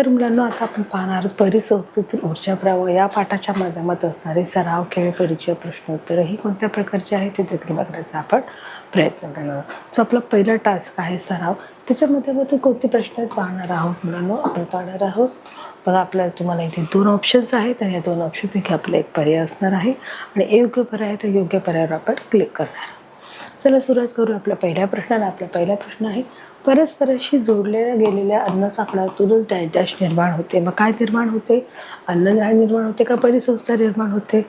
तर मुलांना आता आपण पाहणार आहोत परिसंस्थेतील ऊर्जा प्रवाह या पाठाच्या माध्यमात असणारे सराव, खेळ, परीक्षा, प्रश्नोत्तर ही कोणत्या प्रकारचे आहे ते देखील बघण्याचा आपण प्रयत्न करणार आहोत. जो आपला पहिला टास्क आहे सराव, त्याच्यामध्ये कोणते प्रश्न आहेत पाहणार आहोत मुलांना आपण पाहणार आहोत. बघा आपल्याला तुम्हाला इथे 2 ऑप्शन्स आहेत आणि या 2 ऑप्शनपैकी आपला एक पर्याय असणार आहे आणि योग्य पर्याय तर योग्य पर्यायावर आपण क्लिक करणार आहोत. चला सुरुवात करू आपल्या पहिल्या प्रश्नाला. आपला पहिला प्रश्न आहे परस्पराशी जोडल्या गेलेल्या अन्न सापळातूनच डॅश डॅश निर्माण होते. मग काय निर्माण होते? अन्नद्रव्य निर्माण होते का परिसंस्था निर्माण होते?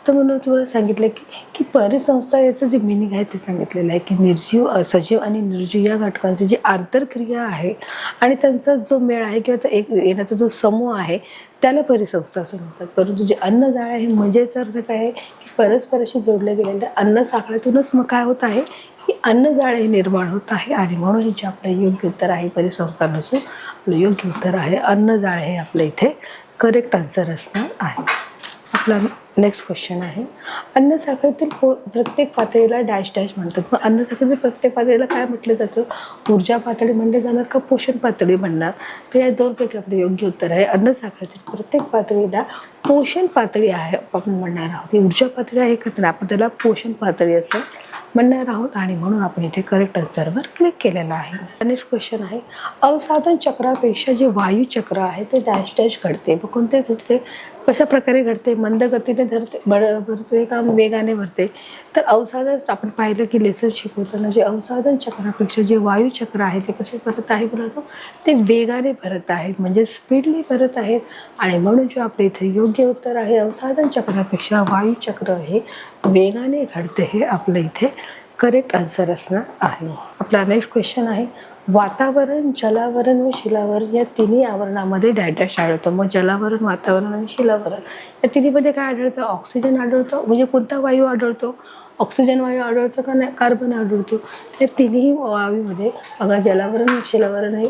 तर म्हणून तुम्हाला सांगितलं की परिसंस्था याचं जे मिनिंग आहे ते सांगितलेलं आहे की निर्जीव, सजीव आणि निर्जीव या घटकांची जी आंतरक्रिया आहे आणि त्यांचा जो मेळ आहे किंवा एक येण्याचा जो समूह आहे त्याला परिसंस्था असं म्हणतात. परंतु जे अन्नजाळ आहे म्हणजेच अर्थ काय आहे की परस्पराशी जोडले गेलेल्या अन्न साखळीतूनच मग काय होत आहे की अन्नजाळ हे निर्माण होत आहे आणि म्हणून जे आपलं योग्य उत्तर आहे परिसंस्था नसून आपलं योग्य उत्तर आहे अन्नजाळ हे आपलं इथे करेक्ट आन्सर असणार आहे. आपला नेक्स्ट क्वेश्चन आहे अन्न साखळीतील प्रत्येक पातळीला डॅश डॅश म्हणतात. मग अन्न साखळीतील प्रत्येक पातळीला काय म्हटलं जातं? ऊर्जा पातळी म्हणले जाणार का पोषण पातळी म्हणणार? तर या दोनपैकी आपलं योग्य उत्तर आहे अन्न साखळीतील प्रत्येक पातळीला पोषण पातळी आहे आपण म्हणणार आहोत. ही ऊर्जा पातळी आहे का? तर आपण त्याला पोषण पातळी असं म्हणणार आहोत आणि म्हणून आपण इथे करेक्ट आन्सरवर क्लिक केलेलं आहे. नेक्स्ट क्वेश्चन आहे अवसाधन चक्रापेक्षा जे वायू चक्र आहे ते डॅश डॅश घडते. मग कोणते घडते? कशा प्रकारे घडते? मंद गतीने भरते का वेगाने भरते? तर अवसाधन आपण पाहिलं की लेसन शिकवताना जे अवसाधन चक्रापेक्षा जे वायू चक्र आहे ते कसे भरत आहे बरोबर ते वेगाने भरत आहेत म्हणजे स्पीडली भरत आहेत आणि म्हणून जे आपल्या इथे योग्य उत्तर आहे अवसाधन चक्रापेक्षा वायू चक्र हे वेगाने घडते हे आपलं इथे करेक्ट आन्सर असणार आहे. आपला नेक्स्ट क्वेश्चन आहे वातावरण, जलावरण व शिलावरण या तिन्ही आवरणामध्ये डॅश डॅश आढळतं. मग जलावरण, वातावरण आणि शिलावरण या तिन्हीमध्ये काय आढळतं? ऑक्सिजन आढळतो. म्हणजे कोणता वायू आढळतो? ऑक्सिजन वायू आढळतो का नाही? कार्बन आढळतो. या तिन्ही वायूमध्ये बघा जलावरण, शिलावरण हे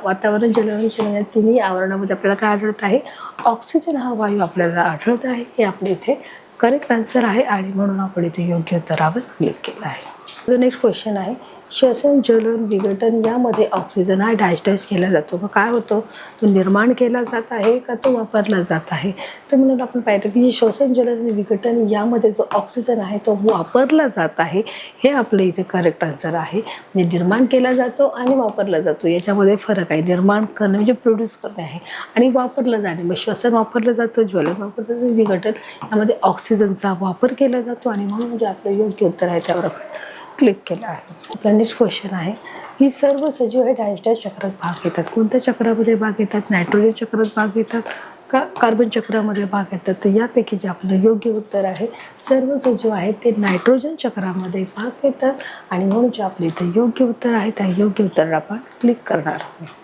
वातावरण, जलावरण, शिलावरण या तिन्ही आवरणामध्ये आपल्याला काय आढळत आहे? ऑक्सिजन हा वायू आपल्याला आढळत आहे. हे आपल्या इथे करेक्ट आन्सर आहे आणि म्हणून आपण इथे योग्य उत्तरावर क्लिक केलं आहे. जो नेक्स्ट क्वेश्चन आहे श्वसन, ज्वलन, विघटन यामध्ये ऑक्सिजन हा डॅश डॅश केला जातो. मग काय होतो? तो निर्माण केला जात आहे का तो वापरला जात आहे? तर म्हणून आपण पाहिलं की श्वसन, ज्वलन आणि विघटन यामध्ये जो ऑक्सिजन आहे तो वापरला जात आहे हे आपलं इथे करेक्ट आन्सर आहे. म्हणजे निर्माण केला जातो आणि वापरला जातो याच्यामध्ये फरक आहे. निर्माण करणं म्हणजे प्रोड्यूस करणे आहे आणि वापरलं जाणे मग श्वसन वापरलं जातं, ज्वलन वापरलं जातं, विघटन यामध्ये ऑक्सिजनचा वापर केला जातो आणि म्हणून जे आपलं योग्य उत्तर आहे त्यावर आपण क्लिक केलं आहे. आपला नेक्स्ट क्वेश्चन आहे ही सर्व सजीव हे डॅश डॅश चक्रात भाग घेतात. कोणत्या चक्रामध्ये भाग घेतात? नायट्रोजन चक्रात भाग घेतात का कार्बन चक्रामध्ये भाग घेतात? तर यापैकी जे आपलं योग्य उत्तर आहे सर्व सजीव आहेत ते नायट्रोजन चक्रामध्ये भाग घेतात आणि म्हणून जे आपले इथे योग्य उत्तर आहे त्या योग्य उत्तरावर आपण क्लिक करणार आहोत.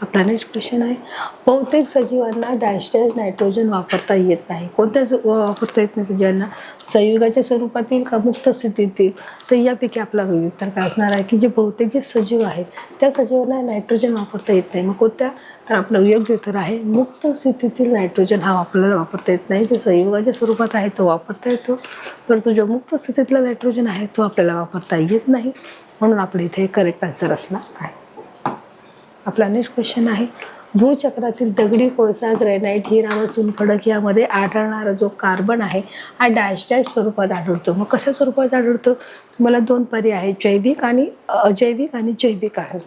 आपला नेक्स्ट क्वेश्चन आहे बहुतेक सजीवांना डॅश डॅश नायट्रोजन वापरता येत नाही. कोणत्या वापरता येत नाही सजीवांना? संयुगाच्या स्वरूपातील का मुक्त स्थितीतील? तर यापैकी आपलं उत्तर काय असणार आहे की जे बहुतेक जे सजीव आहेत त्या सजीवांना नायट्रोजन वापरता येत नाही. मग कोणत्या? तर आपलं योग्य उत्तर आहे मुक्त स्थितीतील नायट्रोजन हा आपल्याला वापरता येत नाही. जो संयुगाच्या स्वरूपात आहे तो वापरता येतो परंतु जो मुक्त स्थितीतला नायट्रोजन आहे तो आपल्याला वापरता येत नाही म्हणून आपल्या इथे करेक्ट आन्सर असणार आहे. आपला नेक्स्ट क्वेश्चन आहे भूचक्रातील दगडी कोळसा, ग्रॅनाइट, हिरा व चुनखडक यामध्ये आढळणारा जो कार्बन आहे हा डॅश डॅश स्वरूपात आढळतो. मग कशा स्वरूपात आढळतो? तुम्हाला 2 पर्याय आहेत जैविक आणि अजैविक आणि जैविक आहे.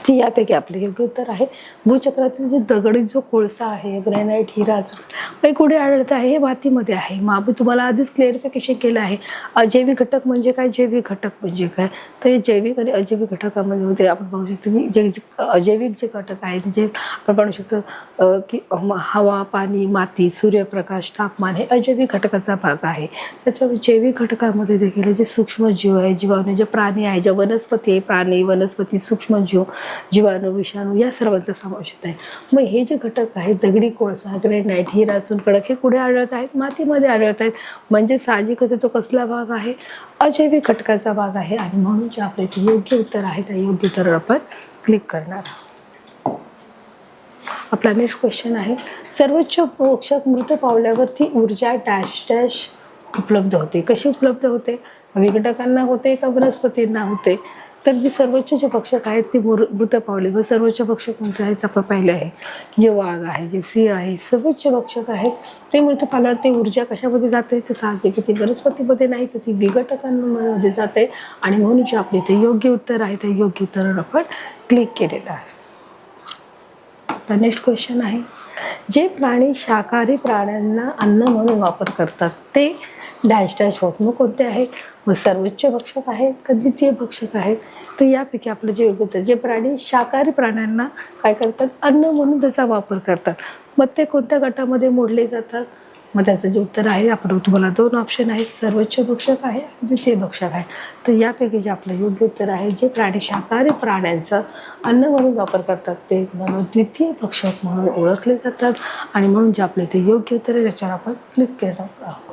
ती यापैकी आपले योग्य उत्तर आहे भूचक्रातील जे दगडी जो कोळसा आहे ग्रॅनाइट, हिरा, चुनखडक कुठे आढळत आहे? हे मातीमध्ये आहे. मग आम्ही तुम्हाला आधीच क्लिअरिफिकेशन केलं आहे अजैविक घटक म्हणजे काय, जैविक घटक म्हणजे काय. तर हे जैविक आणि अजैविक घटकामध्ये आपण पाहू शकतो की जे अजैविक जे घटक आहेत जे आपण पाहू शकतो की हवा, पाणी, माती, सूर्यप्रकाश, तापमान हे अजैविक घटकाचा भाग आहे. त्याच्यामुळे जैविक घटकामध्ये देखील जे सूक्ष्मजीव आहे, जीवाणू, जे प्राणी आहे, ज्या वनस्पती आहे, प्राणी, वनस्पती, सूक्ष्मजीव, जीवाणू, विषाणू या सर्वांचा समावेश होत आहे. मग हे जे घटक आहेत दगडी कोळसा, ग्रॅनाइट, हिरा, चुनखडक हे कुठे आढळत आहेत? मातीमध्ये आढळत आहेत. म्हणजे साहजिकच तो कसला भाग आहे? अजैविक घटकाचा भाग आहे आणि म्हणून जे आपले इथे योग्य उत्तर आहे त्या योग्य उत्तरावर आपण क्लिक करणार आहोत. आपला नेक्स्ट क्वेश्चन आहे सर्वोच्च पोषक मृत पावल्यावरती ऊर्जा डॅश डॅश उपलब्ध होते. कशी उपलब्ध होते? विघटकांना होते का वनस्पतींना होते? तर जे सर्वोच्च जे भक्षक आहेत ते मृत पावले. व सर्वोच्च भक्षक कोणते आहेत आपण पाहिले आहे, जे वाघ आहे, जे सिंह आहे, सर्वोच्च भक्षक आहेत ते मृत पावल्यावर ते ऊर्जा कशामध्ये जाते, तर साहजिक ती वनस्पतीमध्ये नाही तर ती विघटकांमध्ये जाते. आणि म्हणून जे आपले ते योग्य उत्तर आहे त्या योग्य उत्तरावर आपण क्लिक केलेलं आहे. नेक्स्ट क्वेश्चन आहे, जे प्राणी शाकाहारी प्राण्यांना अन्न म्हणून वापर करतात ते डॅश डॅश होत. मग कोणते आहेत, मग सर्वोच्च भक्षक आहेत का द्वितीय भक्षक आहेत. तर यापैकी आपलं जे योग्य उत्तर, जे प्राणी शाकाहारी प्राण्यांना काय करतात, अन्न म्हणून त्याचा वापर करतात, मग ते कोणत्या गटामध्ये मोडले जातात. मग त्याचं जे उत्तर आहे, आपण तुम्हाला 2 ऑप्शन आहेत, सर्वोच्च भक्षक आहे आणि द्वितीय भक्षक आहे. तर यापैकी जे आपलं योग्य उत्तर आहे, जे प्राणी शाकाहारी प्राण्यांचा अन्न म्हणून वापर करतात ते म्हणून द्वितीय भक्षक म्हणून ओळखले जातात. आणि म्हणून जे आपले ते योग्य उत्तर आहे त्याच्यावर आपण क्लिक केलं आहोत.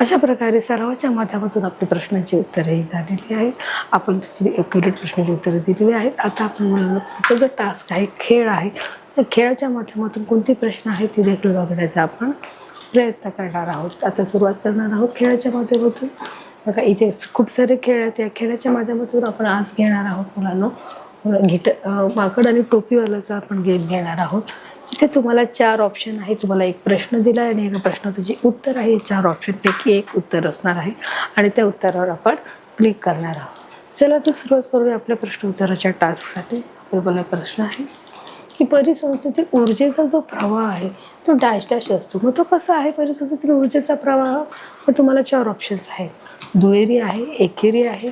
अशा प्रकारे सरावाच्या माध्यमातून आपली प्रश्नांची उत्तरही झालेली आहेत. आपण ॲक्युरेट प्रश्नांची उत्तरं दिलेली आहेत. आता आपण म्हणून पुढचा जो टास्क आहे, खेळ आहे, त्या खेळाच्या माध्यमातून कोणते प्रश्न आहेत ते देखील बघण्याचा आपण प्रयत्न करणार आहोत. आता सुरुवात करणार आहोत खेळाच्या माध्यमातून. बघा इथे खूप सारे खेळ आहेत. या खेळाच्या माध्यमातून आपण आज घेणार आहोत मुलांनो माकड आणि टोपीवाल्याचा आपण गेम घेणार आहोत. इथे तुम्हाला 4 ऑप्शन आहे. तुम्हाला एक प्रश्न दिला आहे आणि एका प्रश्नाचं जे उत्तर आहे 4 ऑप्शनपैकी एक उत्तर असणार आहे आणि त्या उत्तरावर आपण क्लिक करणार आहोत. चला तर सुरुवात करूया आपल्या प्रश्न उत्तराच्या टास्कसाठी. आपल्याला प्रश्न आहे की परिसंस्थेतील ऊर्जेचा जो प्रवाह आहे तो डॅश डॅश असतो. मग तो कसा आहे परिसंस्थेतील ऊर्जेचा प्रवाह. मग तुम्हाला 4 ऑप्शन्स आहेत, दुहेरी आहे, एकेरी आहे,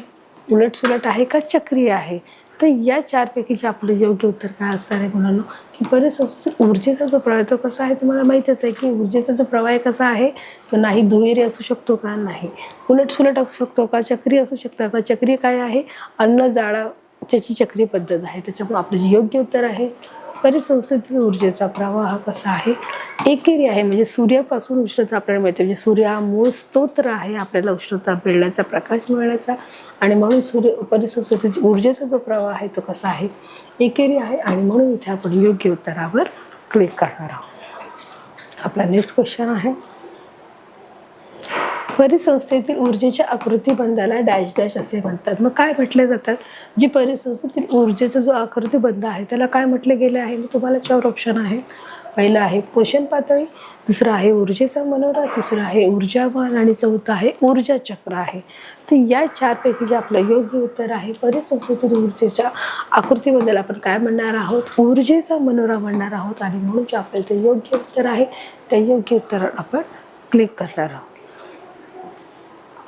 उलटसुलट आहे का चक्रीय आहे. तर या 4 पैकी जे आपलं योग्य उत्तर काय असणार आहे मुलांनो, की परिसंस्थेतील ऊर्जेचा जो प्रवाह तो कसा आहे. तुम्हाला माहीतच आहे की ऊर्जेचा जो प्रवाह कसा आहे तो नाही दुहेरी असू शकतो का, नाही उलटसुलट असू शकतो का, चक्रीय असू शकतो का. चक्रीय काय आहे, अन्न जाळाची चक्रीय पद्धत आहे. त्याच्यामुळे आपलं जे योग्य उत्तर आहे परिसंस्थेतील ऊर्जेचा प्रवाह कसा आहे, एकेरी आहे. म्हणजे सूर्यापासून उष्णता आपल्याला मिळते. म्हणजे सूर्य हा मूळ स्तोत्र आहे आपल्याला उष्णता मिळण्याचा, प्रकाश मिळण्याचा. आणि म्हणून परिसंस्थेतील ऊर्जेचा जो प्रवाह आहे तो कसा आहे, एकेरी आहे. आणि म्हणून इथे आपण योग्य उत्तरावर क्लिक करणार आहोत. आपला नेक्स्ट क्वेश्चन आहे, परिसंस्थेतील ऊर्जेच्या आकृतिबंधाला डॅश डॅश असे म्हणतात. मग काय म्हटले जातात, जी परिसंस्थेतील ऊर्जेचा जो आकृतिबंध आहे त्याला काय म्हटले गेले आहे. मी तुम्हाला 4 ऑप्शन आहे. पहिलं आहे पोषण पातळी, दुसरं आहे ऊर्जेचा मनोरा, तिसरं आहे ऊर्जावान आणि चौथं आहे ऊर्जा चक्र आहे. तर या 4 पैकी जे आपलं योग्य उत्तर आहे परिसंस्थेतील ऊर्जेच्या आकृतिबंधाला आपण काय म्हणणार आहोत, ऊर्जेचा मनोरा म्हणणार आहोत. आणि म्हणून जे आपलं ते योग्य उत्तर आहे त्या योग्य उत्तरावर आपण क्लिक करणार आहोत.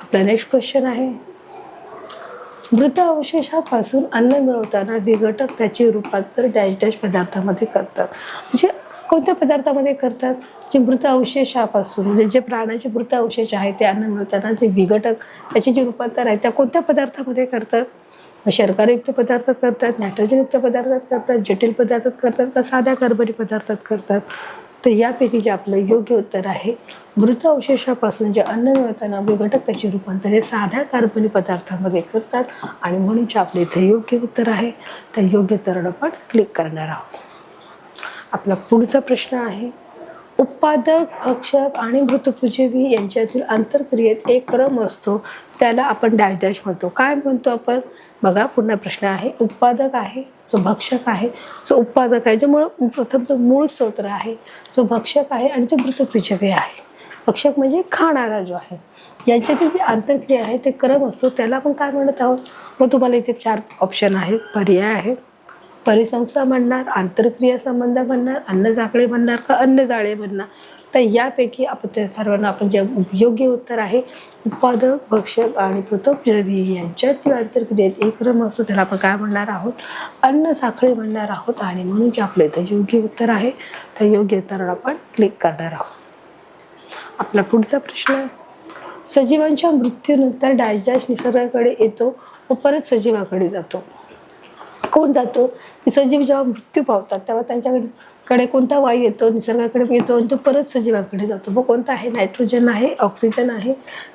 आपला नेक्स्ट क्वेश्चन आहे, मृत अवशेषापासून अन्न मिळवताना विघटक त्याचे रूपांतर डॅश डॅश पदार्थामध्ये करतात. म्हणजे कोणत्या पदार्थामध्ये करतात, जे मृत अवशेषापासून म्हणजे जे प्राण्याचे मृत अवशेष आहे ते अन्न मिळवताना ते विघटक त्याचे जे रूपांतर आहे त्या कोणत्या पदार्थामध्ये करतात. शर्करायुक्त पदार्थात करतात, नायट्रोजनयुक्त पदार्थात करतात, जटिल पदार्थात करतात का साध्या कार्बनी पदार्थात करतात. तर यापैकी जे आपलं योग्य उत्तर आहे मृत अवशेषापासून जे अन्न मिळवताना विघटक त्याचे रूपांतर हे साध्या कार्बनी पदार्थामध्ये करतात. आणि म्हणून जे आपले इथे योग्य उत्तर आहे त्या योग्य उत्तरावर आपण क्लिक करणार आहोत. आपला पुढचा प्रश्न आहे, उत्पादक, भक्षक आणि मृतपूजवी यांच्यातील आंतरक्रियेत एक क्रम असतो त्याला आपण डॅश डॅश म्हणतो. काय म्हणतो आपण, बघा पुन्हा प्रश्न आहे, उत्पादक आहे, जो भक्षक आहे, जो उत्पादक आहे, जो प्रथम जो मूळ स्तोत्र आहे, जो भक्षक आहे आणि जो मृतपूजवी आहे. भक्षक म्हणजे खाणारा जो आहे, यांच्यातील जी आंतरक्रिया आहे ते क्रम असतो त्याला आपण काय म्हणत आहोत. मग तुम्हाला इथे 4 ऑप्शन आहेत, पर्याय आहेत. परिसंस्था म्हणणार, आंतरक्रिया संबंध म्हणणार, अन्न साखळी म्हणणार का अन्न जाळे म्हणणार. तर यापैकी आपण त्या सर्वांना आपण जे योग्य उत्तर आहे उत्पादक, भक्षक आणि मृतपूजवी यांच्यातील आंतरक्रियेत एक क्रम असतो त्याला आपण काय म्हणणार आहोत, अन्न साखळी म्हणणार आहोत. आणि म्हणून जे आपलं इथं योग्य उत्तर आहे त्या योग्य उत्तरावर आपण क्लिक करणार आहोत. आपला पुढचा प्रश्न आहे, सजीवांच्या मृत्यूनंतर डॅश डॅश निसर्गाकडे येतो व परत सजीवाकडे जातो. कोण जातो, की सजीव जेव्हा मृत्यू पावतात तेव्हा त्यांच्याकडे कोणता वायू येतो, निसर्गाकडे येतो आणि तो परत सजीवाकडे जातो. मग कोणता आहे, नायट्रोजन आहे, ऑक्सिजन आहे,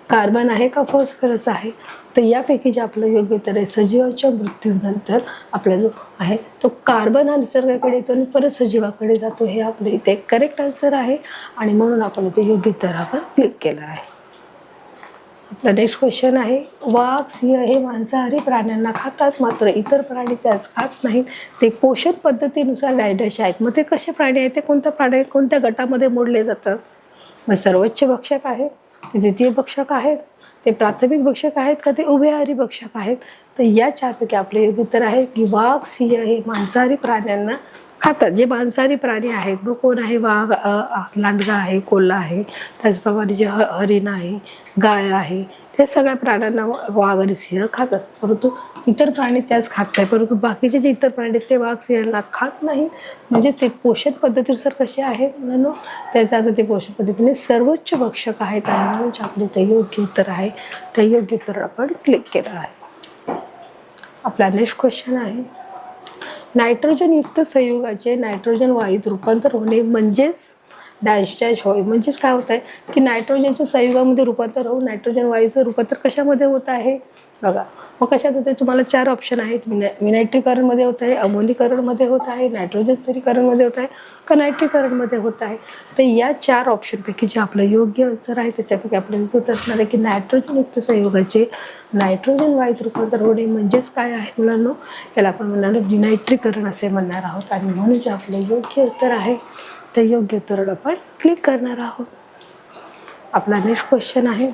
कार्बन आहे का फॉस्फरस आहे. तर यापैकी जे आपलं योग्य उत्तर आहे सजीवांच्या मृत्यूनंतर आपला जो आहे तो कार्बन हा निसर्गाकडे येतो आणि परत सजीवाकडे जातो. हे आपलं इथे करेक्ट आन्सर आहे आणि म्हणून आपण इथे योग्य उत्तरावर क्लिक केलं आहे. आपला नेक्स्ट क्वेश्चन आहे, वाघ सिंह हे मांसाहारी प्राण्यांना खातात मात्र इतर प्राणी त्याच खात नाहीत, ते पोषण पद्धतीनुसार डायडश आहेत. मग ते कसे प्राणी आहेत, ते कोणत्या प्राणी कोणत्या गटामध्ये मोडले जातात? मग सर्वोच्च भक्षक आहेत, ते द्वितीय भक्षक आहेत, ते प्राथमिक भक्षक आहेत का ते उभयहारी भक्षक आहेत? तर या चारपैकी आपले योग्य उत्तर आहे की वाघ सिंह हे मांसाहारी प्राण्यांना खातात. जे मांसाहारी प्राणी आहेत मग कोण आहे? वाघ, लांडगा आहे, कोल्हा आहे, त्याचप्रमाणे जे हरिण आहे, गाय आहे, ते सगळ्या प्राण्यांना वाघ आणि सिंह खात असतात. परंतु इतर प्राणी त्याच खात नाही, परंतु बाकीचे जे इतर प्राणी आहेत ते वाघ सिंहांना खात नाही. म्हणजे ते पोषण पद्धतीनुसार कसे आहेत म्हणून त्याचा अर्थ ते पोषण पद्धतीने सर्वोच्च भक्षक आहेत. आणि म्हणून आपले ते योग्य उत्तर आहे. ते योग्य उत्तर आपण क्लिक केलं आहे. आपला नेक्स्ट क्वेश्चन आहे, नायट्रोजन युक्त संयुगाचे नायट्रोजन वायूत रूपांतर होणे म्हणजेच डॅश डॅश होय. म्हणजेच काय होत आहे की नायट्रोजनच्या संयुगामध्ये रूपांतर होऊन नायट्रोजन वायूचं रूपांतर कशामध्ये होत आहे? बघा, मग कशात होते? तुम्हाला 4 ऑप्शन आहेत. विनायट्रीकरणमध्ये होत आहे, अमोलीकरणमध्ये होत आहे, नायट्रोजन स्थिरीकरणमध्ये होत आहे का नायट्रीकरणमध्ये होत आहे? तर या 4 ऑप्शनपैकी जे आपलं योग्य आन्सर आहे त्याच्यापैकी आपलं उत्तर असणार आहे की नायट्रोजनयुक्त संयुगाचे नायट्रोजन वायूत रूपांतर होणे म्हणजेच काय आहे मुलांनो? त्याला आपण म्हणणार विनायट्रीकरण असे म्हणणार आहोत. आणि म्हणून जे आपलं योग्य उत्तर आहे ते योग्य उत्तर आपण क्लिक करणार आहोत. आपला नेक्स्ट क्वेश्चन आहे,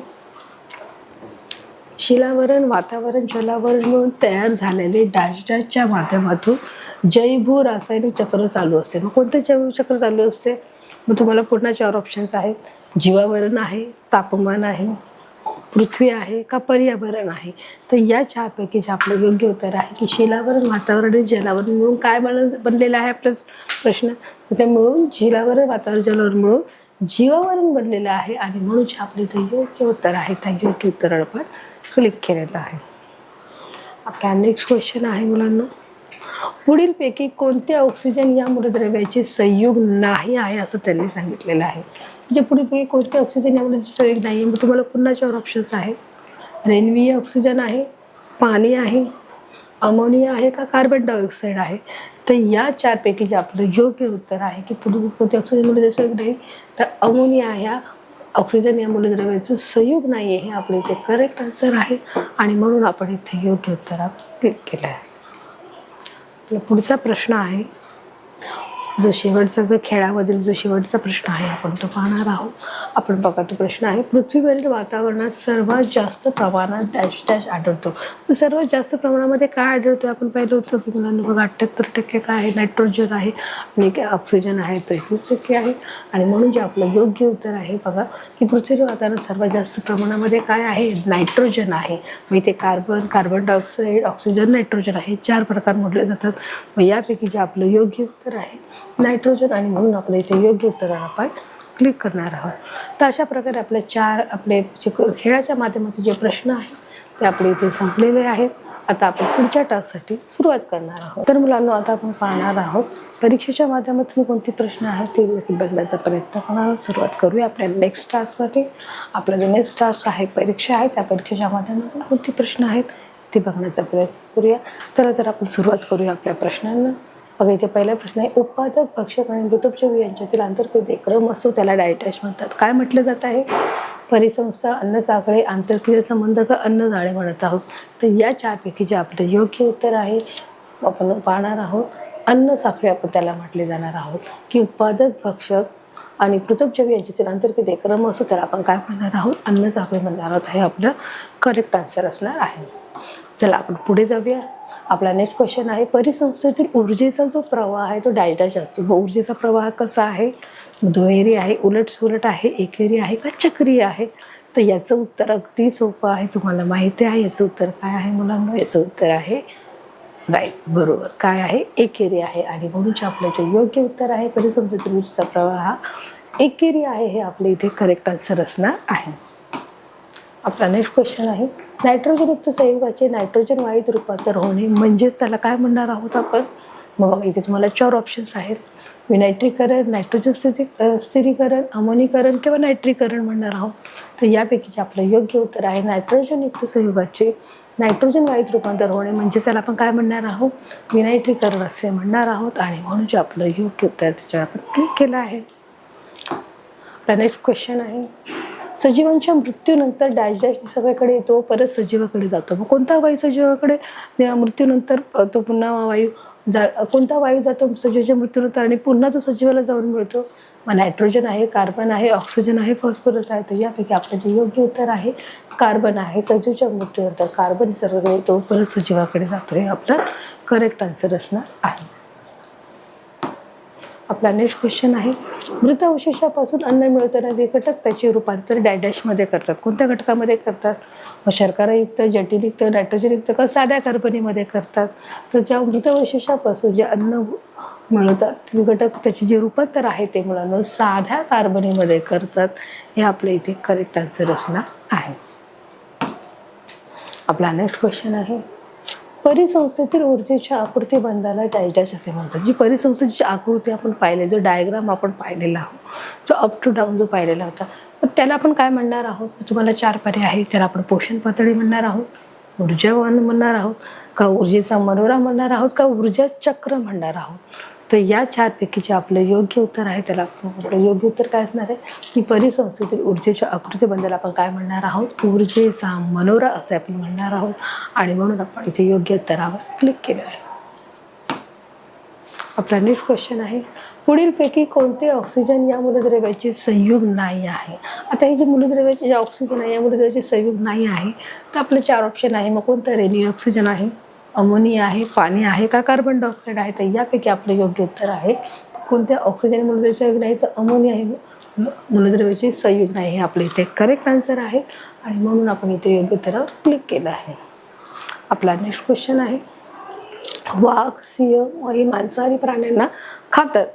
शिलावरण, वातावरण, जलावरण मिळून तयार झालेले डॅश डॅशच्या माध्यमातून जैवभू रासायनिक चक्र चालू असते. मग कोणते जैव चक्र चालू असते? मग तुम्हाला पुन्हा 4 ऑप्शन्स आहेत. जीवावरण आहे, तापमान आहे, पृथ्वी आहे का पर्यावरण आहे? तर या 4 पैकी जे आपलं योग्य उत्तर आहे की शिलावरण, वातावरण आणि जलावरण मिळून काय बनलेलं आहे आपलं प्रश्न? ते मिळून शिलावरण, वातावरण, जलावरण मिळून जीवावरण बनलेलं आहे. आणि म्हणून जे आपले ते योग्य उत्तर आहे त्या योग्य उत्तर आपण क्लिक केलेलं आहे. आपला नेक्स्ट क्वेश्चन आहे मुलांना, पुढीलपैकी कोणत्या ऑक्सिजन या मूलद्रव्याचे संयुग नाही आहे असं त्यांनी सांगितलेलं आहे. म्हणजे पुढीलपैकी कोणत्या ऑक्सिजन या मूलद्रव्याचे संयुग नाही आहे? मग तुम्हाला पुन्हा 4 ऑप्शन्स आहेत. रेन्वीय ऑक्सिजन आहे, पाणी आहे, अमोनिया आहे का कार्बन डायऑक्साईड आहे? तर या 4 पैकी जे आपलं योग्य उत्तर आहे की पुढील कोणत्या ऑक्सिजन मूलद्रव्याचे संयुग नाही, तर अमोनिया ह्या ऑक्सिजन या मूलद्रव्याचं संयुग नाही आहे. हे आपले इथे करेक्ट आन्सर आहे. आणि म्हणून आपण इथे योग्य उत्तर क्लिक केलं आहे. पुढचा प्रश्न आहे, जो शेवटचा जो खेळामधील जो शेवटचा प्रश्न आहे आपण तो पाहणार आहोत. आपण बघा, तो प्रश्न आहे, पृथ्वीवरील वातावरणात सर्वात जास्त प्रमाणात डॅश डॅश आढळतो. सर्वात जास्त प्रमाणामध्ये काय आढळतो? आपण पाहिलं होतं की मुलांना बघा 78% काय आहे? नायट्रोजन आहे. आणि ऑक्सिजन आहे तो 21% आहे. आणि म्हणून जे आपलं योग्य उत्तर आहे बघा की पृथ्वीवरील वातावरणात सर्वात जास्त प्रमाणामध्ये काय आहे? नायट्रोजन आहे. मग इथे कार्बन डायऑक्साईड, ऑक्सिजन, नायट्रोजन आहे 4 प्रकार मोडले जातात. मग यापैकी जे आपलं योग्य उत्तर आहे नायट्रोजन. आणि म्हणून आपल्या इथे योग्य उत्तर आपण क्लिक करणार आहोत. तर अशा प्रकारे आपले 4 आपले जे खेळाच्या माध्यमातून जे प्रश्न आहेत ते आपले इथे संपलेले आहेत. आता आपण पुढच्या टास्कसाठी सुरुवात करणार आहोत. तर मुलांना आता आपण पाहणार आहोत परीक्षेच्या माध्यमातून कोणते प्रश्न आहेत ते देखील बघण्याचा प्रयत्न करणार आहोत. सुरुवात करूया आपल्या नेक्स्ट टास्कसाठी. आपला जो नेक्स्ट टास्क आहे परीक्षा आहे, त्या परीक्षेच्या माध्यमातून कोणते प्रश्न आहेत ते बघण्याचा प्रयत्न करूया. तर आपण सुरुवात करूया आपल्या प्रश्नांना. बघा, इथे पहिला प्रश्न आहे, उत्पादक, भक्षक आणि ऋतुपजीवी यांच्यातील आंतरक्रिया क्रम असतो त्याला डायटॅश म्हणतात. काय म्हटलं जात आहे? परिसंस्था, अन्न साखळी, आंतरक्रिया संबंध का अन्न जाळे म्हणत आहोत. तर या 4 पैकी जे आपलं योग्य उत्तर आहे आपण पाहणार आहोत अन्न साखळी आपण त्याला म्हटले जाणार आहोत. की उत्पादक, भक्षक आणि पृथक्जीवी यांच्यातील आंतरक्रिया क्रम असतो त्याला आपण काय म्हणणार आहोत? अन्न साखळी म्हणणार आहोत. हे आपलं करेक्ट आन्सर असणार आहे. चला आपण पुढे जाऊया. आपला नेक्स्ट क्वेश्चन आहे, परिसंस्थेतील ऊर्जेचा जो प्रवाह आहे तो डायटॅश असतो. व ऊर्जेचा प्रवाह कसा आहे? दुहेरी आहे, उलटसुलट आहे, एकेरी आहे का चक्रीय आहे? तर याचं उत्तर अगदी सोपं आहे, तुम्हाला माहिती आहे. याचं उत्तर काय आहे मुलांना? याचं उत्तर आहे राईट, बरोबर. काय आहे? एकेरी आहे. आणि म्हणून आपलं जे योग्य उत्तर आहे परिसंस्थेतील ऊर्जेचा प्रवाह हा एकेरी आहे. हे आपले इथे करेक्ट आन्सर असणार आहे. आपला नेक्स्ट क्वेश्चन आहे, नायट्रोजनयुक्त संयुगाचे नायट्रोजन वायूत रूपांतर होणे म्हणजेच त्याला काय म्हणणार आहोत आपण? मग बघा, इथे तुम्हाला 4 ऑप्शन्स आहेत. विनायट्रीकरण, नायट्रोजन स्थिरीकरण, अमोनीकरण किंवा नायट्रीकरण म्हणणार आहोत. तर यापैकी जे आपलं योग्य उत्तर आहे नायट्रोजनयुक्त संयुगाचे नायट्रोजन वायूत रूपांतर होणे म्हणजे त्याला आपण काय म्हणणार आहोत? विनायट्रीकरण असे म्हणणार आहोत. आणि म्हणून जे आपलं योग्य उत्तर त्याच्यावर आपण क्लिक केलं आहे. आपला नेक्स्ट क्वेश्चन आहे, सजीवांच्या मृत्यूनंतर डॅश डॅश निसर्गाकडे येतो, परत सजीवाकडे जातो. मग कोणता वायू सजीवाकडे मृत्यूनंतर तो पुन्हा वायू कोणता वायू जातो सजीवाच्या मृत्यूनंतर आणि पुन्हा तो सजीवाला जाऊन मिळतो? मग नायट्रोजन आहे, कार्बन आहे, ऑक्सिजन आहे, फॉस्फरस आहे. तर यापैकी आपलं जे योग्य उत्तर आहे कार्बन आहे. सजीवाच्या मृत्यूनंतर कार्बन निसर्गाकडे येतो, परत सजीवाकडे जातो. हे आपलं करेक्ट आन्सर असणार आहे. आपला नेक्स्ट क्वेश्चन आहे, मृत अवशेषापासून अन्न मिळवताना विघटक त्याचे रूपांतर डॅशमध्ये करतात. कोणत्या घटकामध्ये करतात? मग शर्करायुक्त, जटिलयुक्त, नायट्रोजनयुक्त का साध्या कार्बनीमध्ये करतात? तर ज्या मृत अवशेषापासून जे अन्न मिळवतात विघटक त्याचे जे रूपांतर आहे ते मुलांना साध्या कार्बनीमध्ये करतात. हे आपल्या इथे करेक्ट आन्सर असणार आहे. आपला नेक्स्ट क्वेश्चन आहे, परिसंस्थेतील ऊर्जेच्या आकृती बंधाला डॅश डॅश असे म्हणतात. जी परिसंस्थेची आकृती आपण पाहिले, जो डायग्राम आपण पाहिलेला आहोत, जो अप टू डाऊन जो पाहिलेला होता, मग त्याला आपण काय म्हणणार आहोत? तुम्हाला 4 पर्याय आहे. त्याला आपण पोषण पातळी म्हणणार आहोत, ऊर्जावान म्हणणार आहोत, का ऊर्जेचा मनोरा म्हणणार आहोत, का ऊर्जा चक्र म्हणणार आहोत? तर या 4 पैकी जे आपलं योग्य उत्तर आहे त्याला आपलं योग्य उत्तर काय असणार आहे? की परिसंस्थेतील ऊर्जेच्या आकृती बंधाला आपण काय म्हणणार आहोत? ऊर्जेचा मनोरा असे आपण म्हणणार आहोत. आणि म्हणून आपण इथे योग्य उत्तरावर क्लिक केलं आहे. आपला नेक्स्ट क्वेश्चन आहे, पुढीलपैकी कोणते ऑक्सिजन या मूलद्रव्याचे संयुग नाही आहे? आता हे जे मूलद्रव्याचे जे ऑक्सिजन आहे या मूलद्रव्याचे संयुग नाही आहे, तर आपले 4 ऑप्शन आहे. मग कोणतं? रेडिओ ऑक्सिजन आहे, अमोनिया आहे, पाणी आहे, का कार्बन डायऑक्साईड आहे? तर यापैकी आपलं योग्य उत्तर आहे कोणत्या ऑक्सिजन मूलद्रव्याचे संयुग नाही, तर अमोनिया हे मूलद्रव्याचे संयुग नाही. हे आपलं इथे करेक्ट आन्सर आहे आणि म्हणून आपण इथे योग्य उत्तरावर क्लिक केलं आहे. आपला नेक्स्ट क्वेश्चन आहे, वाघ, सिंह हे मांसाहारी प्राण्यांना खातात,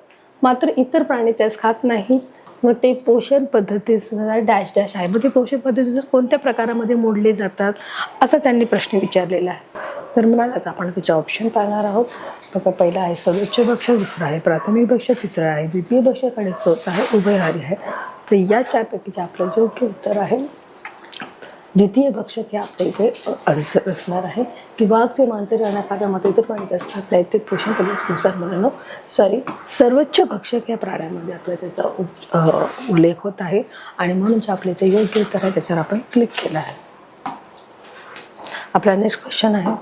मात्र इतर प्राणी त्यास खात नाहीत. मग ते पोषण पद्धतीनुसार डॅश डॅश आहे. मग ते पोषण पद्धतीनुसार कोणत्या प्रकारामध्ये मोडले जातात असा त्यांनी प्रश्न विचारलेला आहे. तर म्हणाल आता आपण त्याचे ऑप्शन पाहणार आहोत. बघा, पहिला आहे सर्वोच्च भक्ष्य, दुसरा आहे प्राथमिक भक्ष्य, तिसरा आहे द्वितीय भक्ष्य आणि चौथा आहे उभयहारी आहे. तर या 4 पैकीचे आपलं योग्य उत्तर आहे द्वितीय भक्षक. हे आपल्या इथे आन्सर असणार आहे की वाघ से मांसाहारी प्राणी खातात मात्र इतर प्राणी त्यास खात नाहीत, ते पोषण पद्धतीनुसार म्हणून सर्वोच्च भक्षक या प्राण्यामध्ये आपला त्याचा उल्लेख होत आहे आणि म्हणून जे आपल्या इथे योग्य उत्तर आहे त्याच्यावर आपण क्लिक केलं आहे. आपला नेक्स्ट क्वेश्चन आहे,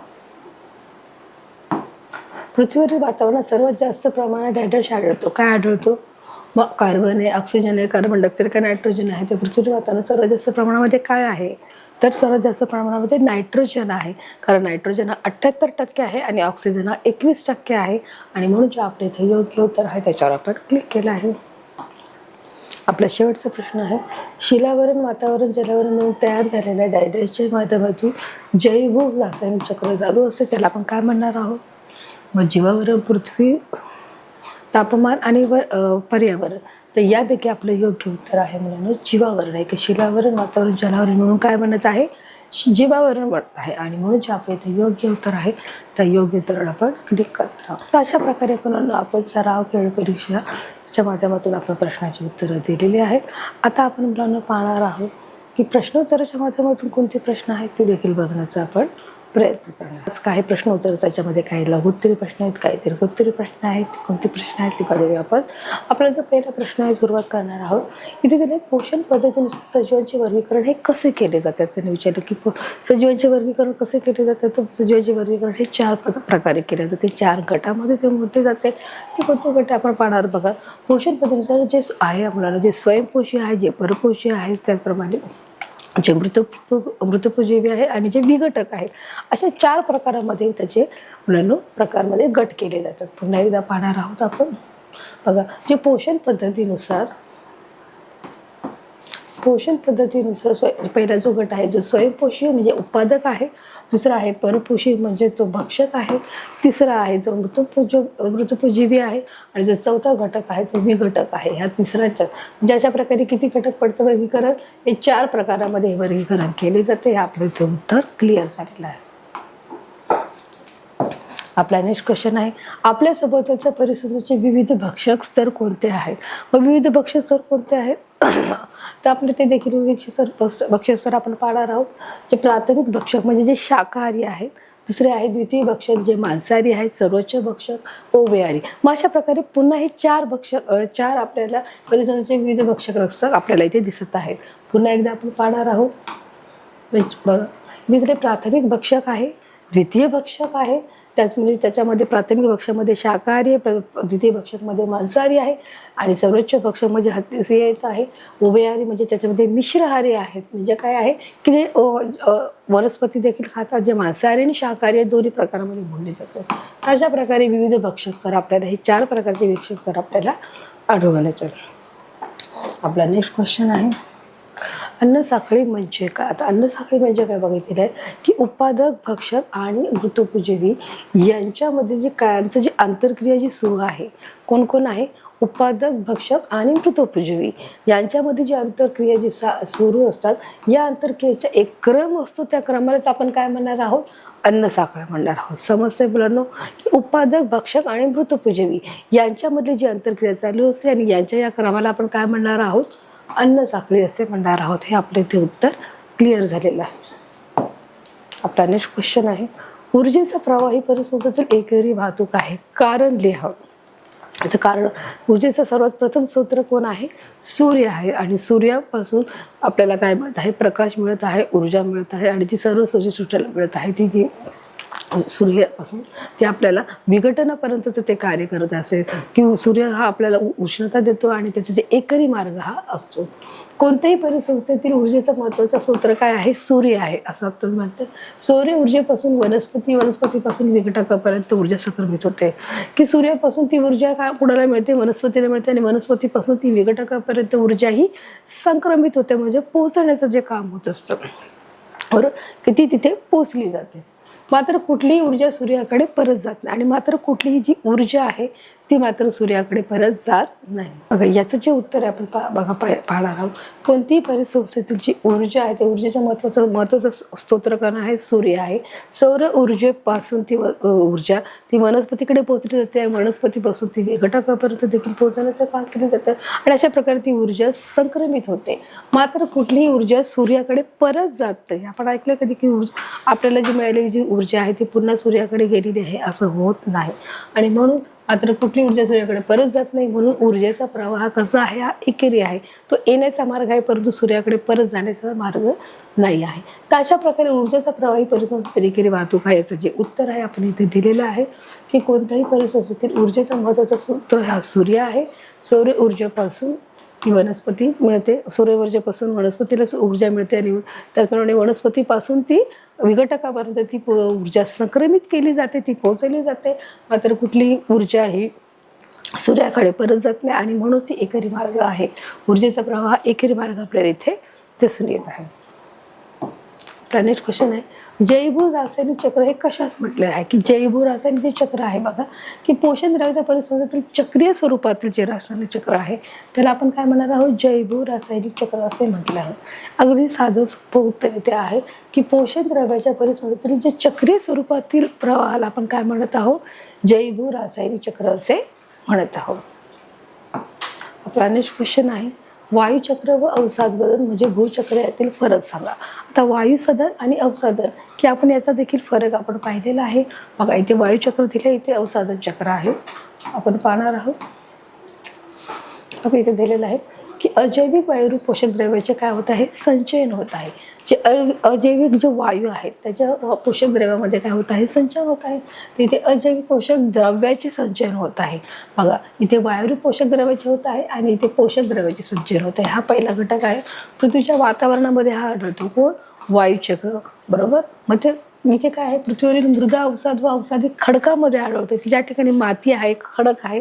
पृथ्वीवरील वातावरणात सर्वात जास्त प्रमाणात डॅश आढळतो. काय आढळतो? मग कार्बन आहे, ऑक्सिजन आहे, कार्बन डायऑक्साईड का नायट्रोजन आहे? तर पृथ्वीवरील वातावरणात सर्वात जास्त प्रमाणामध्ये काय आहे? तर सर्वात जास्त प्रमाणामध्ये नायट्रोजन आहे. कारण नायट्रोजन हा 78% आहे आणि ऑक्सिजन हा 21% आहे आणि म्हणून जे आपल्या इथे योग्य उत्तर आहे त्याच्यावर आपण क्लिक केलं आहे. आपला शेवटचा प्रश्न आहे, शिलावरण, वातावरण, जलावरण मिळून तयार झालेल्या डॅशच्या माध्यमातून जैव रासायनिक चक्र चालू असते. त्याला आपण काय म्हणणार आहोत? मग जीवावरण, पृथ्वी, तापमान आणि पर्यावरण. तर यापैकी आपलं योग्य उत्तर आहे मुलांना जीवावरण आहे. की शिलावरण, वातावरण, जलावरण म्हणून काय बनत आहे? जीवावरण बनत आहे आणि म्हणून जे आपल्या इथे योग्य उत्तर आहे त्या योग्य उत्तरावर आपण क्लिक करत आहोत. तर अशा प्रकारे आपण सराव, खेळ परीक्षाच्या माध्यमातून आपण प्रश्नाची उत्तरं दिलेली आहेत. आता आपण मुलांना पाहणार आहोत की प्रश्नोत्तराच्या माध्यमातून कोणते प्रश्न आहेत ते देखील बघण्याचा आपण प्रयत्न करणार. काही प्रश्न उत्तर त्याच्यामध्ये काही लघुत्तरी प्रश्न आहेत, काही दीर्घोत्तरी प्रश्न आहेत. कोणते प्रश्न आहेत ते बघूया आपण. आपला जो पहिला प्रश्न आहे सुरुवात करणार आहोत. इथे त्याने पोषण पद्धतीनुसार सजीवांचे वर्गीकरण हे कसे केले जातात त्याने विचारलं की सजीवांचे वर्गीकरण कसे केले जातात. तर सजीवांचे वर्गीकरण हे 4 प्रकारे केले जाते. 4 गटामध्ये ते मोडले जाते. ते कोणते गट आपण पाहणार बघा. पोषण पद्धतीनुसार जे आहे आपल्याला जे स्वयंपोषी आहे, जे परपोषी आहे, त्याचप्रमाणे जे मृतोपजीवी आहे आणि जे विघटक आहेत, अशा 4 प्रकारामध्ये त्याचे मुलांनो प्रकारमध्ये गट केले जातात. पुन्हा एकदा पाहणार आहोत आपण. बघा, जे पोषण पद्धतीनुसार पहिला जो गट आहे जो स्वयंपोषी म्हणजे उत्पादक आहे, दुसरा आहे परपोषी म्हणजे तो भक्षक आहे, तिसरा आहे जो मृतोपजीवी आहे आणि जो चौथा घटक आहे तो विघटक आहे. ह्या तिसऱ्याच्या म्हणजे अशा प्रकारे किती घटक पडतं वर्गीकरण? हे 4 प्रकारामध्ये वर्गीकरण केले जाते. हे आपलं इथे उत्तर क्लिअर झालेलं आहे. आपला नेक्स्ट क्वेश्चन आहे, आपल्या सभोवतालच्या परिसराचे विविध भक्षक स्तर कोणते आहेत? मग विविध भक्षक स्तर कोणते आहेत? तर आपले ते देखील भक्षक स्तर आपण पाहणार आहोत. जे प्राथमिक भक्षक म्हणजे जे शाकाहारी आहेत दुसरे आहे द्वितीय भक्षक जे मांसाहारी आहेत, सर्वोच्च भक्षक व विहारी. मग अशा प्रकारे पुन्हा हे चार आपल्याला परिसंस्थेचे विविध भक्षक रक्षक आपल्याला इथे दिसत आहेत. पुन्हा एकदा आपण पाहणार आहोत. बघा, जिकडे प्राथमिक भक्षक आहे, द्वितीय भक्षक आहे, म्हणजे त्याच्यामध्ये प्राथमिक भक्षकमध्ये शाकाहारी आहे, द्वितीय भक्षकमध्ये मांसाहारी आहे, आणि सर्वोच्च भक्षक म्हणजे हत्तीचे आहे, उभयहारी म्हणजे त्याच्यामध्ये मिश्रहारी आहेत. म्हणजे काय आहे की जे वनस्पती देखील खातात, जे मांसाहारी आणि शाकाहारी दोन्ही प्रकारामध्ये बोलले जातात. अशा प्रकारे विविध भक्षक तर आपल्याला हे 4 प्रकारचे भक्षक तर आपल्याला आढळून येतात. आपला नेक्स्ट क्वेश्चन आहे अन्न साखळी म्हणजे काय. आता अन्न साखळी म्हणजे काय बघितलेलं आहे की उत्पादक, भक्षक आणि मृतोपजीवी यांच्यामध्ये जी कायमचं जी आंतरक्रिया जी सुरू आहे, कोण कोण आहे, उत्पादक, भक्षक आणि मृतोपजीवी यांच्यामध्ये जी आंतरक्रिया जी सुरू असतात, या आंतरक्रियेचा एक क्रम असतो. त्या क्रमालाच आपण काय म्हणणार आहोत, अन्न साखळी म्हणणार आहोत. समजते मुलांनो की उत्पादक, भक्षक आणि मृतोपजीवी यांच्यामधली जी आंतरक्रिया चालू असते आणि यांच्या या क्रमाला आपण काय म्हणणार आहोत, अन्न साखळी असे म्हणणार आहोत. हे आपले इथे उत्तर क्लिअर झालेलं आहे. आपला नेक्स्ट क्वेश्चन आहे ऊर्जेचा प्रवाह ही परिसंस्थेतील एकेरी वाहतूक आहे, कारण लिहा. याचं कारण, ऊर्जेचं सर्वात प्रथम स्रोत कोण आहे, सूर्य आहे, आणि सूर्यापासून आपल्याला काय मिळत आहे, प्रकाश मिळत आहे, ऊर्जा मिळत आहे, आणि ती सर्व सृष्टीला मिळत आहे. ती जी सूर्यापासून ते आपल्याला विघटनापर्यंतचं ते कार्य करत असेल की सूर्य हा आपल्याला उष्णता देतो आणि त्याचा जे एकरी मार्ग हा असतो. कोणत्याही परिसंस्थेतील ऊर्जेचा महत्त्वाचा स्रोत काय आहे, सूर्य आहे असं तुम्ही म्हणतात. सौर ऊर्जेपासून वनस्पतीपासून विघटकापर्यंत ऊर्जा संक्रमित होते की सूर्यापासून ती ऊर्जा काय कुणाला मिळते, वनस्पतीला मिळते, आणि वनस्पतीपासून ती विघटकापर्यंत ऊर्जा ही संक्रमित होते, म्हणजे पोहोचण्याचं जे काम होत असतं बरोबर की ती तिथे पोहोचली जाते. मात्र कुठलीही ऊर्जा सूर्याकडे परत जात नाही, आणि मात्र कुठलीही जी ऊर्जा आहे ती मात्र सूर्याकडे परत जात नाही. बघा याचं जे उत्तर आहे आपण पाहणार आहोत. कोणतीही परिसंस्थेतील जी ऊर्जा आहे त्या ऊर्जेचा महत्त्वाचा स्तोत्र कोण आहे, सूर्य आहे. सौर ऊर्जेपासून ती ऊर्जा ती वनस्पतीकडे पोहोचली जाते, आणि वनस्पतीपासून ती विघटकापर्यंत देखील पोहोचण्याचं काम केलं जातं, आणि अशा प्रकारे ती ऊर्जा संक्रमित होते. मात्र कुठलीही ऊर्जा सूर्याकडे परत जात नाही. आपण ऐकलं कधी की आपल्याला जी मिळालेली जी ऊर्जा आहे ती पुन्हा सूर्याकडे गेलेली आहे असं होत नाही, आणि म्हणून मात्र कुठली ऊर्जा सूर्याकडे परत जात नाही. म्हणून ऊर्जेचा प्रवाह कसा आहे, हा एकेरी आहे. तो येण्याचा मार्ग आहे, परंतु सूर्याकडे परत जाण्याचा मार्ग नाही आहे. तर अशा प्रकारे ऊर्जेचा प्रवाह ही परिसंस्थेतील एकेरी वाहतूक आहे. याचं जे उत्तर आहे आपण इथे दिलेलं आहे की कोणत्याही परिसंस्थेतील ऊर्जेचा महत्त्वाचा स्रोत हा सूर्य आहे. सौर ऊर्जेपासून ती वनस्पती मिळते, सौर ऊर्जेपासून वनस्पतीला ऊर्जा मिळते, आणि त्याचप्रमाणे वनस्पतीपासून ती विघटकापर्यंत ती ऊर्जा संक्रमित केली जाते, ती पोहोचवली जाते. मात्र कुठलीही ऊर्जा ही सूर्याकडे परत जात नाही, आणि म्हणून ती एकेरी मार्ग आहे. ऊर्जेचा प्रवाह एकेरी मार्ग आपल्याला इथे दिसून येत आहे. नेक्स्ट क्वेश्चन आहे जैव रासायनिक चक्र हे कशास म्हटले आहे की जैव रासायनिक चक्र आहे बघा की पोषण द्रव्याच्या परिसंस्थेतील चक्रीय स्वरूपातील जे रासायनिक चक्र आहे त्याला आपण काय म्हणणार आहोत, जैव रासायनिक चक्र असे म्हटले आहे. अगदी साधं सोपं उत्तर इथे आहे की पोषण द्रव्याच्या परिसंस्थेतील जे चक्रीय स्वरूपातील प्रवाहाला आपण काय म्हणत आहोत, जैव रासायनिक चक्र असे म्हणत आहोत. आपला नेक्स्ट क्वेश्चन आहे वायुचक्र व अवसादन म्हणजे भूचक्र यातील फरक सांगा. आता वायुसदन आणि अवसादन की आपण याचा देखील फरक आपण पाहिलेला आहे. बघा इथे वायुचक्र दिले, इथे अवसादन चक्र आहे, आपण पाहणार आहोत. बघा इथे दिलेलं आहे की अजैविक वायुरूप पोषक द्रव्याचे काय होत आहे, संचयन होत आहे. जे अजैविक जे वायू आहेत त्याच्या पोषक द्रव्यामध्ये काय होत आहे, संचयन होत आहे. तर इथे अजैविक पोषक द्रव्याचे संचयन होत आहे. बघा इथे वायुरूप पोषक द्रव्याचे होत आहे आणि इथे पोषक द्रव्याचे संचयन होत आहे. हा पहिला घटक आहे. पृथ्वीच्या वातावरणामध्ये हा आढळतो कोण, वायुचक्र बरोबर. म्हणजे इथे काय आहे, पृथ्वीवरील मृदा अवसाद व अवसादित खडकामध्ये आढळतो की ज्या ठिकाणी माती आहे, खडक आहे,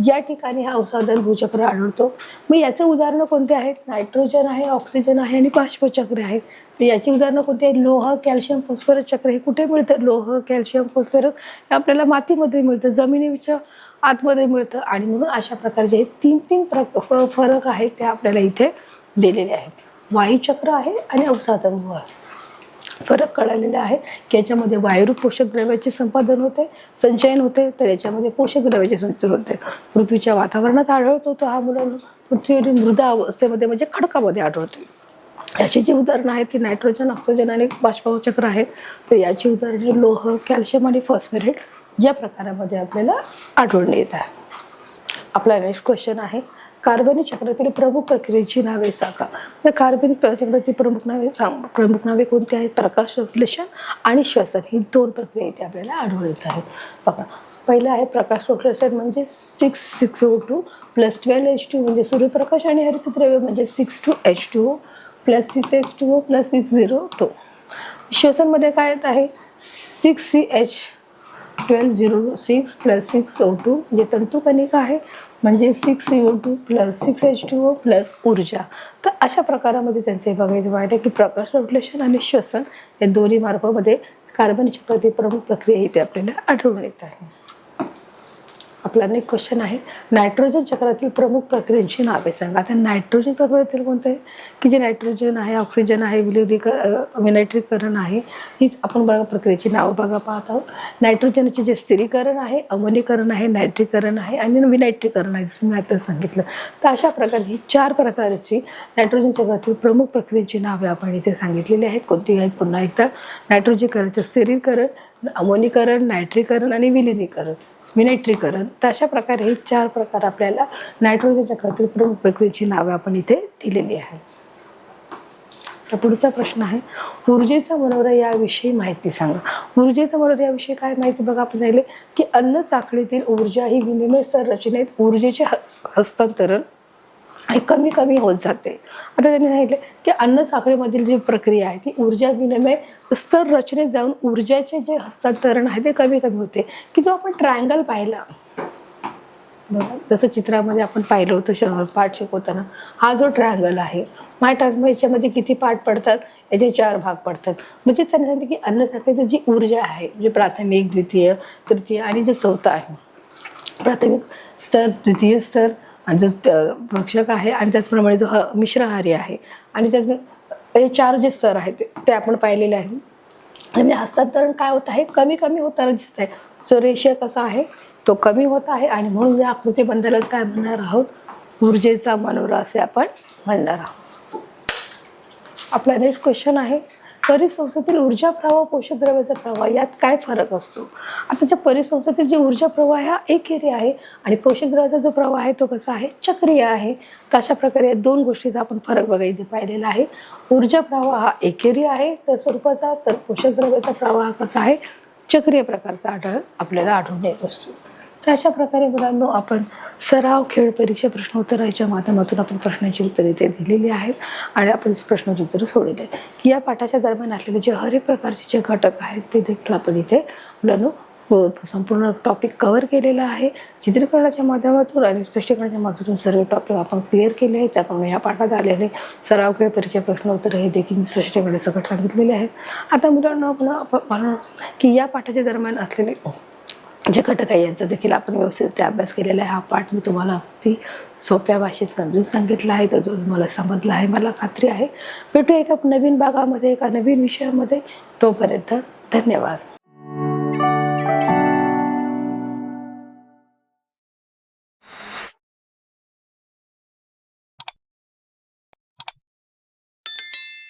या ठिकाणी हा अवसादन भूचक्र आढळतो. मग याचे उदाहरणं कोणते आहेत, नायट्रोजन आहे, ऑक्सिजन आहे आणि बाष्पचक्र आहे. तर याची उदाहरणं कोणती आहेत, लोह, कॅल्शियम, फॉस्फरस चक्र. हे कुठे मिळतं, लोह, कॅल्शियम, फॉस्फरस हे आपल्याला मातीमध्ये मिळतं, जमिनीच्या आतमध्ये मिळतं. आणि म्हणून अशा प्रकारचे हे तीन फरक आहेत ते आपल्याला इथे दिलेले आहेत. वायुचक्र आहे आणि अवसादन फरक कळलेला आहे की याच्यामध्ये वायुरूप पोषक द्रव्याचे संपादन होते, संचयन होते, तर याच्यामध्ये पोषक द्रव्याचे संचयन होते. पृथ्वीच्या वातावरणात आढळतो तो हा मुलांना पृथ्वीवरील मृदा अवस्थेमध्ये म्हणजे खडकामध्ये आढळतो. याची जी उदाहरणं आहेत ती नायट्रोजन, ऑक्सिजन आणि बाष्पचक्र आहेत. तर याची उदाहरणे लोह, कॅल्शियम आणि फॉस्फरेट या प्रकारामध्ये आपल्याला आढळून येत आहे. आपला नेक्स्ट क्वेश्चन आहे, कार्बनी चक्रातील प्रमुख प्रक्रियेची नावे सांगा. तर कार्बनी चक्रातील प्रमुख नावे कोणती आहेत? प्रकाश संश्लेषण आणि श्वसन ही 2 प्रक्रिया इथे आपल्याला आढळून येत आहेत. बघा, पहिलं आहे प्रकाश संश्लेषण म्हणजे 6O2 + 12H2 म्हणजे सूर्यप्रकाश आणि हरितद्रव्य म्हणजे 6-2H2O + 6H2O + 6O2. श्वसनमध्ये काय येत आहे? 6CH12O6 + 6O2 जे तंतुकणिका आहे म्हणजे 6CO2 + 6H2O + ऊर्जा. तर अशा प्रकारामध्ये त्यांचे बघायचं माहिती आहे की प्रकाश संश्लेषण आणि श्वसन या दोन्ही मार्गामध्ये कार्बनी चक्रातील प्रमुख प्रक्रिया इथे आपल्याला आढळून येत आहे. आपला नेक्स्ट क्वेश्चन आहे, नायट्रोजन चक्रातील प्रमुख प्रक्रियांची नावे सांगा. आता नायट्रोजन प्रक्रियेतील कोणतं आहे की जे नायट्रोजन आहे, ऑक्सिजन आहे, विनायट्रीकरण आहे, हीच आपण बघा प्रक्रियेची नावं बघा पाहत आहोत. नायट्रोजनचे जे स्थिरीकरण आहे, अमोनीकरण आहे, नायट्रीकरण आहे आणि विनायट्रीकरण आहे, जसं मी आता सांगितलं. तर अशा प्रकारची 4 प्रकारची नायट्रोजन चक्रातील प्रमुख प्रक्रियेची नावे आपण इथे सांगितलेली आहेत. कोणती आहेत? पुन्हा एकदा, नायट्रोजनचं स्थिरीकरण, अमोनीकरण, नायट्रीकरण आणि विनायट्रीकरण. तर अशा प्रकारे हे 4 प्रकार आपल्याला नायट्रोजन चक्रातील प्रमुख प्रक्रियेची नावे आपण इथे दिलेली आहे. तर पुढचा प्रश्न आहे, ऊर्जेचा मनोरा याविषयी माहिती सांगा. ऊर्जेचा मनोरा याविषयी काय माहिती बघा. आपण सांगितले की अन्न साखळीतील ऊर्जा ही विनिमय संरचनेत ऊर्जेचे हस्तांतरण कमी कमी होत जाते. आता त्यांनी सांगितले की अन्न साखळीमधील जी प्रक्रिया आहे ती ऊर्जा विनिमय स्तर रचनेत जाऊन ऊर्जाचे जे हस्तांतरण आहे ते कमी कमी होते. की जो आपण ट्रायंगल पाहिला बघा, जसं चित्रामध्ये आपण पाहिलं होतं पाठ शिकवताना, हा जो ट्रायंगल आहे याच्यामध्ये किती पार्ट पडतात? याचे 4 भाग पडतात. म्हणजे त्यांनी सांगितले की अन्न साखळीची जी ऊर्जा आहे म्हणजे प्राथमिक, द्वितीय, तृतीय आणि जो चौथा आहे, प्राथमिक स्तर, द्वितीय स्तर आणि जो भक्षक आहे आणि त्याचप्रमाणे जो मिश्रहारी आहे आणि त्याचप्रमाणे हे 4 जे स्तर आहेत ते आपण पाहिलेले आहे. म्हणजे हस्तांतरण काय होत आहे? कमी कमी होताना दिसत आहे. जो रेषीय कसा आहे तो कमी होत आहे आणि म्हणून या आकृतीबंधालाच काय म्हणणार आहोत? ऊर्जेचा मनोरा असे आपण म्हणणार आहोत. आपला नेक्स्ट क्वेश्चन आहे, परिसंस्थेतील ऊर्जा प्रवाह, पोषक द्रव्याचा प्रवाह यात काय फरक असतो? आता ज्या परिसंस्थेतील जे ऊर्जा प्रवाह हा एकेरी आहे आणि पोषक द्रव्याचा जो प्रवाह आहे तो कसा आहे? चक्रीय आहे. तर अशा प्रकारे या 2 गोष्टीचा आपण फरक बघा इथे पाहिलेला आहे. ऊर्जा प्रवाह हा एकेरी आहे त्या स्वरूपाचा, तर पोषक द्रव्याचा प्रवाह कसा आहे? चक्रीय प्रकारचा आपल्याला आढळून येत असतो. तर अशा प्रकारे मुलांनो आपण सराव, खेळ, परीक्षा, प्रश्नोत्तराच्या माध्यमातून आपण प्रश्नांची उत्तरे इथे दिलेली आहेत आणि आपण प्रश्नांची उत्तरं सोडलेली आहेत. की या पाठाच्या दरम्यान असलेले जे हर एक प्रकारचे जे घटक आहेत ते देखील आपण इथे मुलांनो संपूर्ण टॉपिक कव्हर केलेला आहे. चित्रीकरणाच्या माध्यमातून आणि स्पष्टीकरणाच्या माध्यमातून सर्व टॉपिक आपण क्लिअर केले आहेत. त्याप्रमाणे या पाठात आलेले सराव, खेळ, परीक्षा, प्रश्नोत्तर हे देखील स्पष्टीकरणाने सकट सांगितलेले आहेत. आता मुलांना आपण की या पाठाच्या दरम्यान असलेले जे घटक आहे यांचा देखील आपण व्यवस्थित अभ्यास केलेला आहे. हा पाठ मी तुम्हाला अगदी सोप्या भाषेत समजून सांगितला आहे, तर जो तुम्हाला समजला आहे मला खात्री आहे. भेटूया एका नवीन भागामध्ये, एका नवीन विषयामध्ये. तोपर्यंत धन्यवाद.